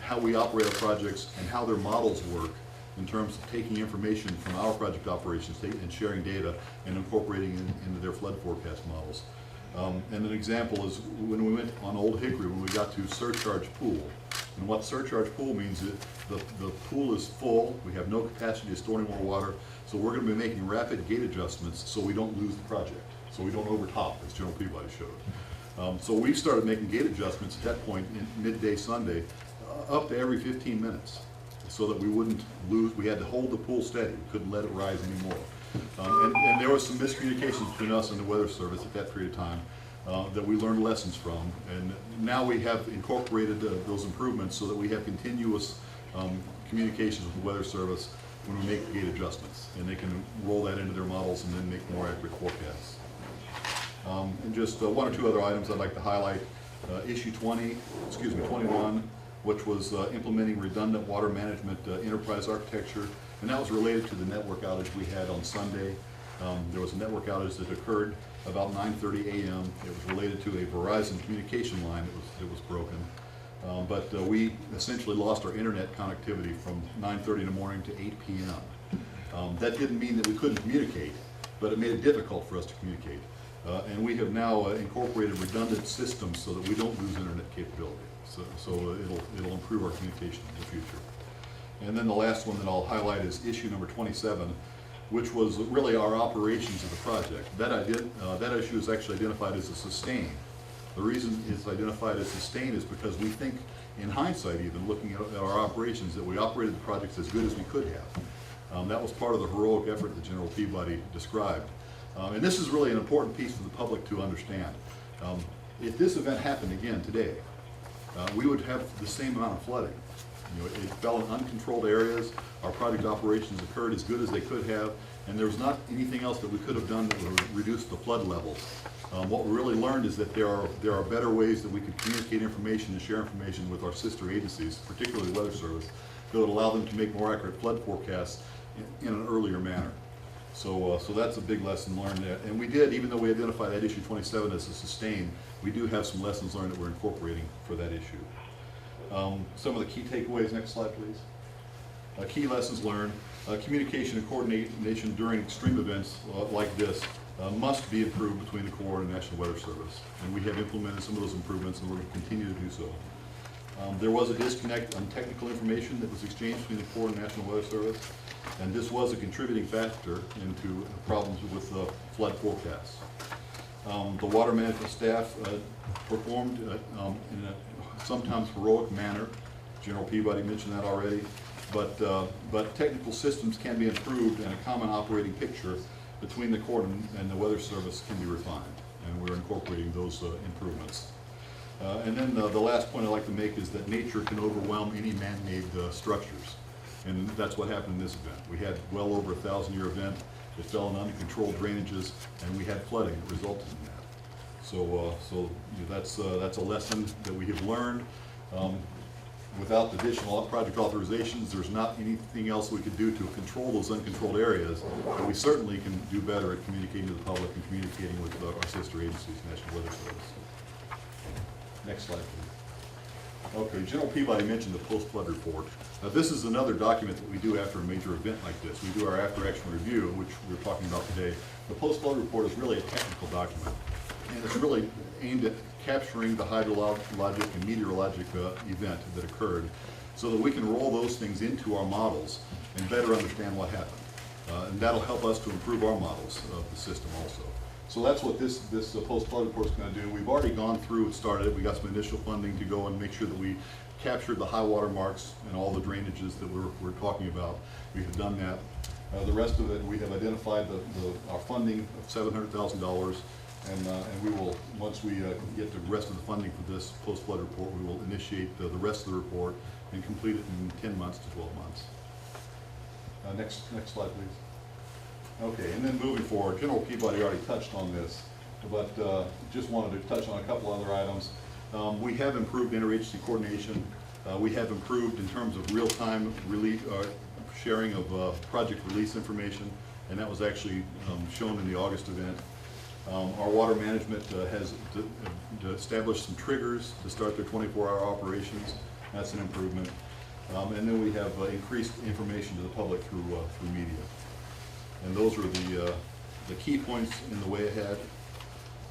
how we operate our projects and how their models work in terms of taking information from our project operations and sharing data and incorporating it into their flood forecast models. And an example is when we went on Old Hickory, when we got to surcharge pool. And what surcharge pool means is the pool is full, we have no capacity to store any more water, so we're going to be making rapid gate adjustments so we don't lose the project, so we don't overtop, as General Peabody showed. So we started making gate adjustments at that point in midday Sunday, up to every 15 minutes, so that we wouldn't lose. We had to hold the pool steady, we couldn't let it rise anymore. And there was some miscommunications between us and the Weather Service at that period of time that we learned lessons from. And now we have incorporated those improvements so that we have continuous communications with the Weather Service when we make gate adjustments. And they can roll that into their models and then make more accurate forecasts. And just one or two other items I'd like to highlight. Issue 21, which was implementing redundant water management enterprise architecture, and that was related to the network outage we had on Sunday. There was a network outage that occurred about 9:30 a.m. It was related to a Verizon communication line that was broken. But we essentially lost our internet connectivity from 9:30 in the morning to 8 p.m. That didn't mean that we couldn't communicate, but it made it difficult for us to communicate. And we have now incorporated redundant systems so that we don't lose internet capability. So it'll improve our communication in the future. And then the last one that I'll highlight is issue number 27, which was really our operations of the project. That issue is actually identified as a sustain. The reason it's identified as sustain is because we think, in hindsight even, looking at our operations, that we operated the projects as good as we could have. That was part of the heroic effort that General Peabody described. And this is really an important piece for the public to understand. If this event happened again today, we would have the same amount of flooding. It fell in uncontrolled areas. Our project operations occurred as good as they could have, and there was not anything else that we could have done that would reduce the flood levels. What we really learned is that there are better ways that we could communicate information and share information with our sister agencies, particularly the Weather Service, that would allow them to make more accurate flood forecasts in an earlier manner. So that's a big lesson learned there. And we did, even though we identified that issue 27 as a sustain, we do have some lessons learned that we're incorporating for that issue. Some of the key takeaways, next slide please. Key lessons learned. Communication and coordination during extreme events like this must be improved between the Corps and the National Weather Service. And we have implemented some of those improvements and we're going to continue to do so. There was a disconnect on technical information that was exchanged between the Corps and the National Weather Service, and this was a contributing factor into problems with flood forecasts. The water management staff performed in a sometimes heroic manner. General Peabody mentioned that already, but technical systems can be improved and a common operating picture between the Corps and the Weather Service can be refined, and we're incorporating those improvements. And then the last point I'd like to make is that nature can overwhelm any man-made structures, and that's what happened in this event. We had well over a 1,000-year event. It fell in uncontrolled drainages, and we had flooding that resulted in that. So that's a lesson that we have learned. Without the additional project authorizations, there's not anything else we could do to control those uncontrolled areas, but we certainly can do better at communicating to the public and communicating with our sister agencies, National Weather Service. Next slide, please. Okay, General Peabody mentioned the post-flood report. Now, this is another document that we do after a major event like this. We do our after-action review, which we're talking about today. The post-flood report is really a technical document, and it's really aimed at capturing the hydrologic and meteorologic event that occurred so that we can roll those things into our models and better understand what happened. And that'll help us to improve our models of the system also. So that's what this post-flood report is going to do. We've already gone through and started. We got some initial funding to go and make sure that we captured the high water marks and all the drainages that we're talking about. We have done that. The rest of it, we have identified our funding of $700,000. And we will, once we get the rest of the funding for this post-flood report, we will initiate the rest of the report and complete it in 10 months to 12 months. Next slide, please. Okay, and then moving forward, General Peabody already touched on this, but just wanted to touch on a couple other items. We have improved interagency coordination. We have improved in terms of real-time sharing of project release information, and that was actually shown in the August event. Our water management has established some triggers to start their 24-hour operations. That's an improvement. And then we have increased information to the public through media. And those are the key points in the way ahead.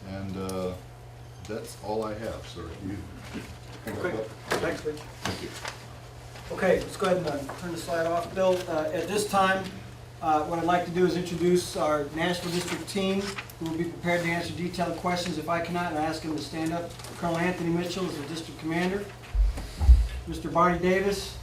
And that's all I have, sir. Okay. Thanks, Rich. Thank you. Okay, let's go ahead and turn the slide off, Bill. At this time, what I'd like to do is introduce our Nashville District team, who will be prepared to answer detailed questions. If I cannot, I ask him to stand up. Colonel Anthony Mitchell is the district commander. Mr. Barney Davis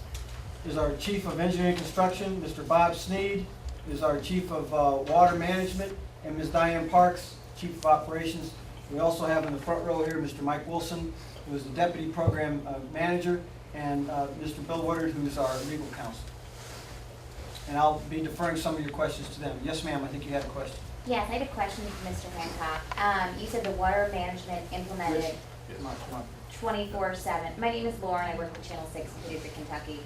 is our chief of engineering construction. Mr. Bob Sneed is our chief of water management, and Ms. Diane Parks, chief of operations. We also have in the front row here Mr. Mike Wilson, who is the deputy program manager, and Mr. Bill Woodard, who is our legal counsel. And I'll be deferring some of your questions to them. Yes, ma'am, I think you had a question. Yes, I had a question for Mr. Hancock. You said the water management implemented Yes. 24/7. My name is Lauren. I work for Channel 6 in Paducah, Kentucky.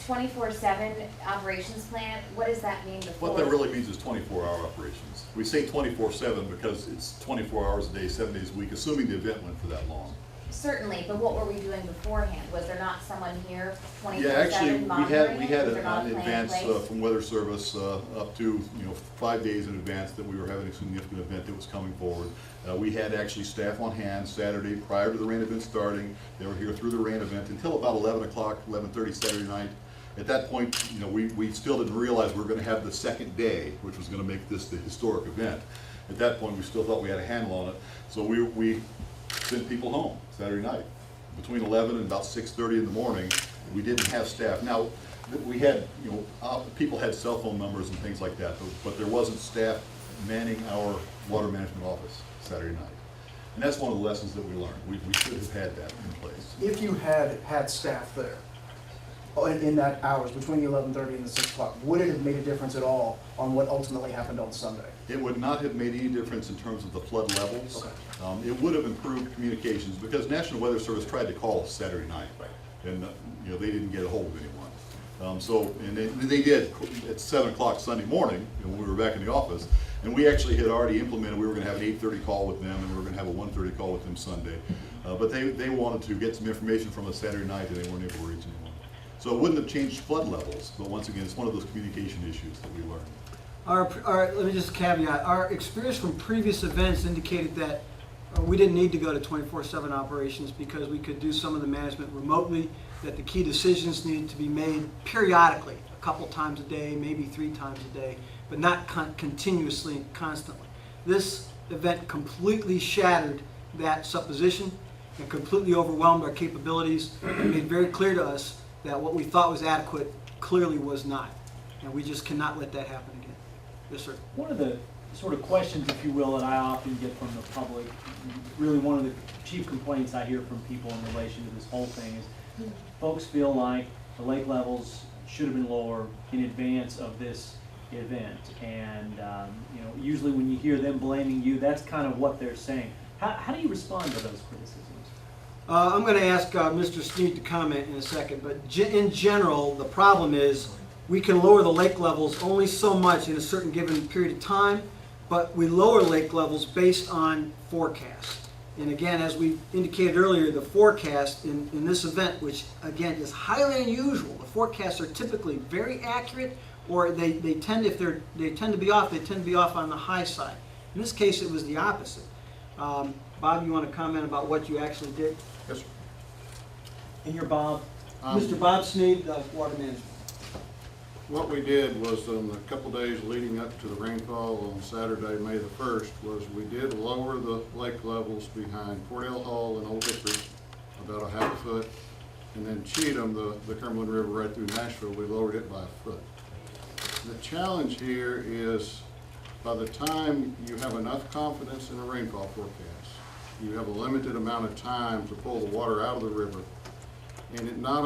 24/7 operations plan, what does that mean before? What that really means is 24-hour operations. We say 24/7 because it's 24 hours a day, 7 days a week, assuming the event went for that long. Certainly, but what were we doing beforehand? Was there not someone here 24/7 Yeah, actually, monitoring we it? had Was there not an a plan in advance place? from Weather Service up to 5 days in advance that we were having a significant event that was coming forward. We had actually staff on hand Saturday prior to the rain event starting. They were here through the rain event until about 11 o'clock, 11:30 Saturday night. At that point, we still didn't realize we were going to have the second day, which was going to make this the historic event. At that point, we still thought we had a handle on it, so we sent people home Saturday night. Between 11 and about 6:30 in the morning, we didn't have staff. Now, we had, people had cell phone numbers and things like that, but there wasn't staff manning our water management office Saturday night. And that's one of the lessons that we learned. We should have had that in place. If you had staff there in that hours between the 11:30 and the 6 o'clock, would it have made a difference at all on what ultimately happened on Sunday? It would not have made any difference in terms of the flood levels. Okay. It would have improved communications because National Weather Service tried to call us Saturday night, and they didn't get a hold of anyone. And they did at 7 o'clock Sunday morning when we were back in the office, and we actually had already implemented. We were going to have an 8:30 call with them, and we were going to have a 1:30 call with them Sunday. But they wanted to get some information from us Saturday night, and they weren't able to reach anyone. So it wouldn't have changed flood levels, but once again, it's one of those communication issues that we learned. Let me just caveat. Our experience from previous events indicated that we didn't need to go to 24/7 operations because we could do some of the management remotely, that the key decisions needed to be made periodically, a couple times a day, maybe 3 times a day, but not continuously and constantly. This event completely shattered that supposition and completely overwhelmed our capabilities and made very clear to us that what we thought was adequate clearly was not. And we just cannot let that happen again. Yes, sir. One of the sort of questions, if you will, that I often get from the public, really one of the chief complaints I hear from people in relation to this whole thing is folks feel like the lake levels should have been lower in advance of this event. And usually when you hear them blaming you, that's kind of what they're saying. How do you respond to those criticisms? I'm going to ask Mr. Sneed to comment in a second, but in general, the problem is we can lower the lake levels only so much in a certain given period of time, but we lower lake levels based on forecast. And again, as we indicated earlier, the forecast in this event, which again is highly unusual, the forecasts are typically very accurate, or they tend to be off on the high side. In this case, it was the opposite. Bob, you want to comment about what you actually did? Yes, sir. And your Bob? Mr. Bob Sneed, Water Management. What we did was on the couple days leading up to the rainfall on Saturday, May the 1st, was we did lower the lake levels behind Cordell Hall and Old Hickory about a half a foot. And then Cheatham, the Cumberland River right through Nashville, we lowered it by a foot. The challenge here is by the time you have enough confidence in a rainfall forecast, you have a limited amount of time to pull the water out of the river. And it not